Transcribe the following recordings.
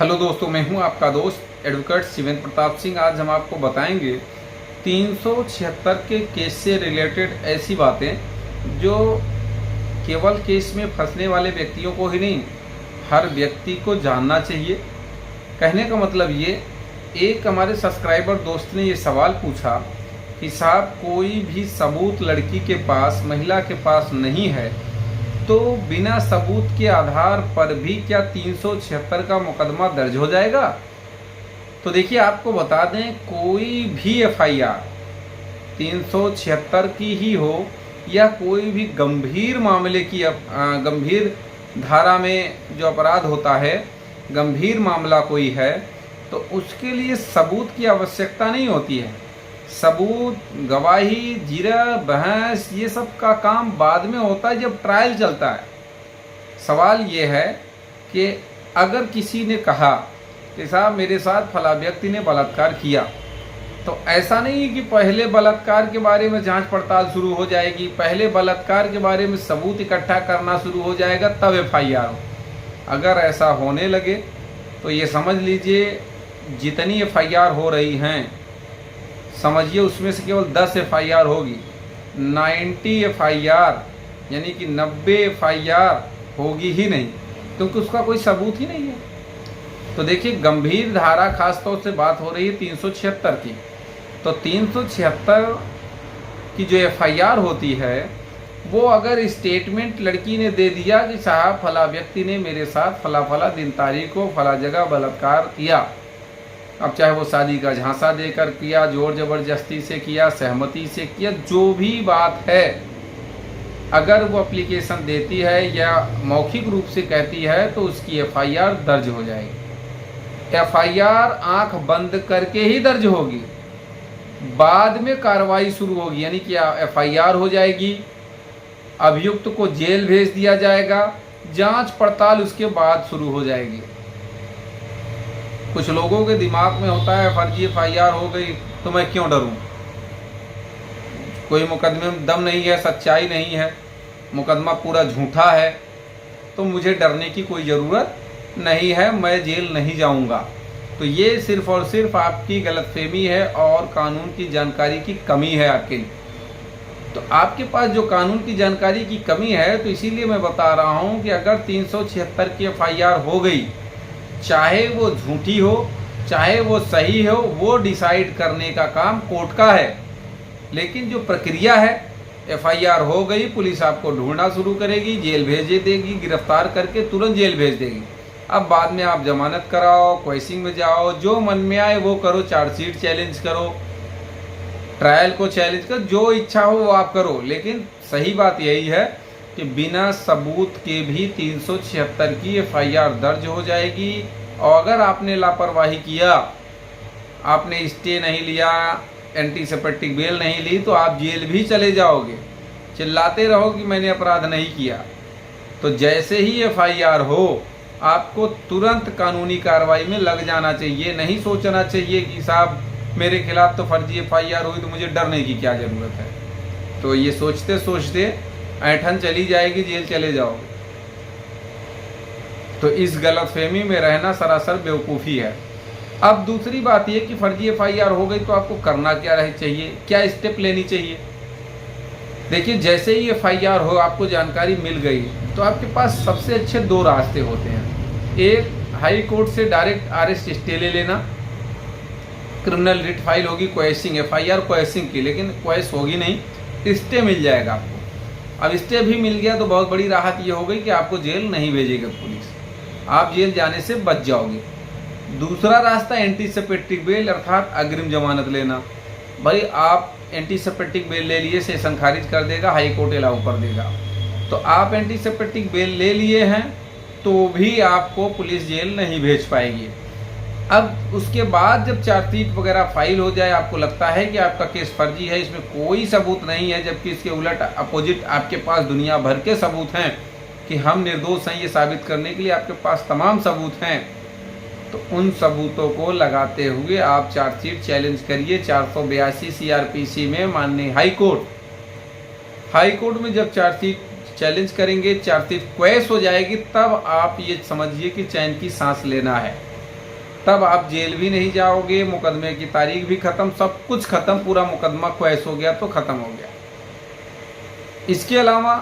Hello दोस्तों, मैं हूं आपका दोस्त एडवोकेट शिवेंद्र प्रताप सिंह। आज हम आपको बताएंगे 376 के केस से रिलेटेड ऐसी बातें जो केवल केस में फंसने वाले व्यक्तियों को ही नहीं, हर व्यक्ति को जानना चाहिए। कहने का मतलब ये, एक हमारे सब्सक्राइबर दोस्त ने ये सवाल पूछा कि साहब कोई भी सबूत लड़की के पास, महिला के पास नहीं है तो बिना सबूत के आधार पर भी क्या 376 का मुकदमा दर्ज हो जाएगा? तो देखिए, आपको बता दें, कोई भी एफआईआर 376 की ही हो या कोई भी गंभीर मामले की, गंभीर धारा में जो अपराध होता है, गंभीर मामला कोई है, तो उसके लिए सबूत की आवश्यकता नहीं होती है। सबूत, गवाही, जिरह, बहस, ये सब का काम बाद में होता है जब ट्रायल चलता है। सवाल ये है कि अगर किसी ने कहा कि साहब मेरे साथ फला व्यक्ति ने बलात्कार किया, तो ऐसा नहीं है कि पहले बलात्कार के बारे में जांच पड़ताल शुरू हो जाएगी, पहले बलात्कार के बारे में सबूत इकट्ठा करना शुरू हो जाएगा तब एफआईआर हो। अगर ऐसा होने लगे तो ये समझ लीजिए, जितनी एफआईआर हो रही हैं, समझिए उसमें से केवल 10 एफआईआर होगी, 90 एफआईआर यानी कि 90 एफआईआर होगी ही नहीं, क्योंकि उसका कोई सबूत ही नहीं है। तो देखिए, गंभीर धारा खास तौर से बात हो रही है 376 की। तो 376 की जो एफआईआर होती है, वो अगर स्टेटमेंट लड़की ने दे दिया कि साहब फला व्यक्ति ने मेरे साथ फला फला दिन तारीख को फला जगह बलात्कार किया, अब चाहे वो शादी का झांसा देकर किया, जोर जबरदस्ती से किया, सहमति से किया, जो भी बात है, अगर वो एप्लीकेशन देती है या मौखिक रूप से कहती है तो उसकी एफआईआर दर्ज हो जाएगी। एफआईआर आंख बंद करके ही दर्ज होगी, बाद में कार्रवाई शुरू होगी, यानी कि एफआईआर हो जाएगी, अभियुक्त को जेल भेज दिया जाएगा, जांच पड़ताल उसके बाद शुरू हो जाएगी। कुछ लोगों के दिमाग में होता है फर्जी एफआईआर हो गई तो मैं क्यों डरूं, कोई मुकदमे में दम नहीं है, सच्चाई नहीं है, मुकदमा पूरा झूठा है, तो मुझे डरने की कोई ज़रूरत नहीं है, मैं जेल नहीं जाऊंगा। तो ये सिर्फ और सिर्फ आपकी गलतफहमी है और कानून की जानकारी की कमी है आपके लिए। तो आपके पास जो कानून की जानकारी की कमी है, तो इसीलिए मैं बता रहा हूं कि अगर 376 की एफआईआर हो गई, चाहे वो झूठी हो चाहे वो सही हो, वो डिसाइड करने का काम कोर्ट का है। लेकिन जो प्रक्रिया है, एफआईआर हो गई, पुलिस आपको ढूंढना शुरू करेगी, जेल भेज देगी, गिरफ्तार करके तुरंत जेल भेज देगी। अब बाद में आप जमानत कराओ, क्वेसिंग में जाओ, जो मन में आए वो करो, चार्जशीट चैलेंज करो, ट्रायल को चैलेंज करो, जो इच्छा हो वो आप करो। लेकिन सही बात यही है कि बिना सबूत के भी 376 की एफआईआर दर्ज हो जाएगी। और अगर आपने लापरवाही किया, आपने स्टे नहीं लिया, एंटीसेप्टिक बेल नहीं ली, तो आप जेल भी चले जाओगे। चिल्लाते रहो कि मैंने अपराध नहीं किया। तो जैसे ही एफआईआर हो, आपको तुरंत कानूनी कार्रवाई में लग जाना चाहिए। नहीं सोचना चाहिए कि साहब मेरे खिलाफ तो फर्जी एफआईआर हुई तो मुझे डरने की क्या ज़रूरत है। तो ये सोचते सोचते ऐंठन चली जाएगी, जेल चले जाओगे। तो इस गलतफहमी में रहना सरासर बेवकूफ़ी है। अब दूसरी बात यह कि फर्जी एफआईआर हो गई तो आपको करना क्या चाहिए, क्या स्टेप लेनी चाहिए। देखिए, जैसे ही एफआईआर हो, आपको जानकारी मिल गई, तो आपके पास सबसे अच्छे 2 रास्ते होते हैं। एक, हाई कोर्ट से डायरेक्ट अरेस्ट स्टे ले लेना, क्रिमिनल रिट फाइल होगी, क्वेसिंग, एफआईआर क्वेसिंग की, लेकिन क्वेस होगी नहीं, स्टे मिल जाएगा आपको। अब स्टे भी मिल गया तो बहुत बड़ी राहत ये हो गई कि आपको जेल नहीं भेजेगी पुलिस, आप जेल जाने से बच जाओगे। दूसरा रास्ता एंटीसेप्टिक बेल अर्थात अग्रिम जमानत लेना। भाई आप एंटीसेप्टिक बेल ले लिए, सेशन खारिज कर देगा, हाई कोर्ट अलाउ कर देगा, तो आप एंटीसेप्टिक बेल ले लिए हैं तो भी आपको पुलिस जेल नहीं भेज पाएगी। अब उसके बाद जब चार्जशीट वगैरह फाइल हो जाए, आपको लगता है कि आपका केस फर्जी है, इसमें कोई सबूत नहीं है, जबकि इसके उलट अपोजिट आपके पास दुनिया भर के सबूत हैं कि हम निर्दोष हैं, ये साबित करने के लिए आपके पास तमाम सबूत हैं, तो उन सबूतों को लगाते हुए आप चार्जशीट चैलेंज करिए 482 सीआरपीसी में माननीय हाई कोर्ट में जब चार्जशीट चैलेंज करेंगे, चार्जशीट क्वेश हो जाएगी, तब आप ये समझिए कि चैन की सांस लेना है। तब आप जेल भी नहीं जाओगे, मुकदमे की तारीख भी ख़त्म, सब कुछ ख़त्म, पूरा मुकदमा ख्वैस हो गया तो ख़त्म हो गया। इसके अलावा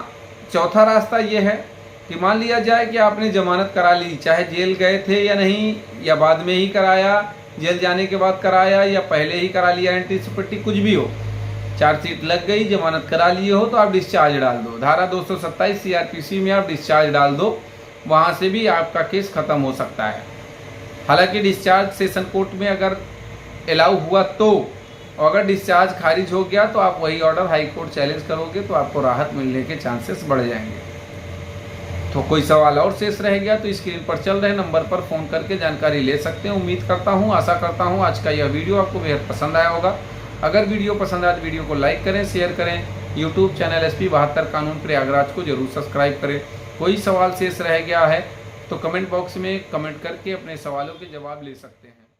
चौथा रास्ता ये है कि मान लिया जाए कि आपने जमानत करा ली, चाहे जेल गए थे या नहीं, या बाद में ही कराया, जेल जाने के बाद कराया, या पहले ही करा लिया एंटीसिपेटी, कुछ भी हो, चार्जशीट लग गई, जमानत करा लिए हो, तो आप डिस्चार्ज डाल दो। धारा 227 CRPC में आप डिस्चार्ज डाल दो, वहाँ से भी आपका केस ख़त्म हो सकता है। हालांकि डिस्चार्ज सेशन कोर्ट में अगर अलाउ हुआ तो, और अगर डिस्चार्ज खारिज हो गया तो आप वही ऑर्डर हाई कोर्ट चैलेंज करोगे तो आपको राहत मिलने के चांसेस बढ़ जाएंगे। तो कोई सवाल और शेष रह गया तो स्क्रीन पर चल रहे नंबर पर फ़ोन करके जानकारी ले सकते हैं। उम्मीद करता हूँ, आशा करता हूँ आज का यह वीडियो आपको बेहद पसंद आया होगा। अगर वीडियो पसंद आए तो वीडियो को लाइक करें, शेयर करें। यूट्यूब चैनल SP 72 कानून प्रयागराज को जरूर सब्सक्राइब करें। कोई सवाल शेष रह गया है तो कमेंट बॉक्स में कमेंट करके अपने सवालों के जवाब ले सकते हैं।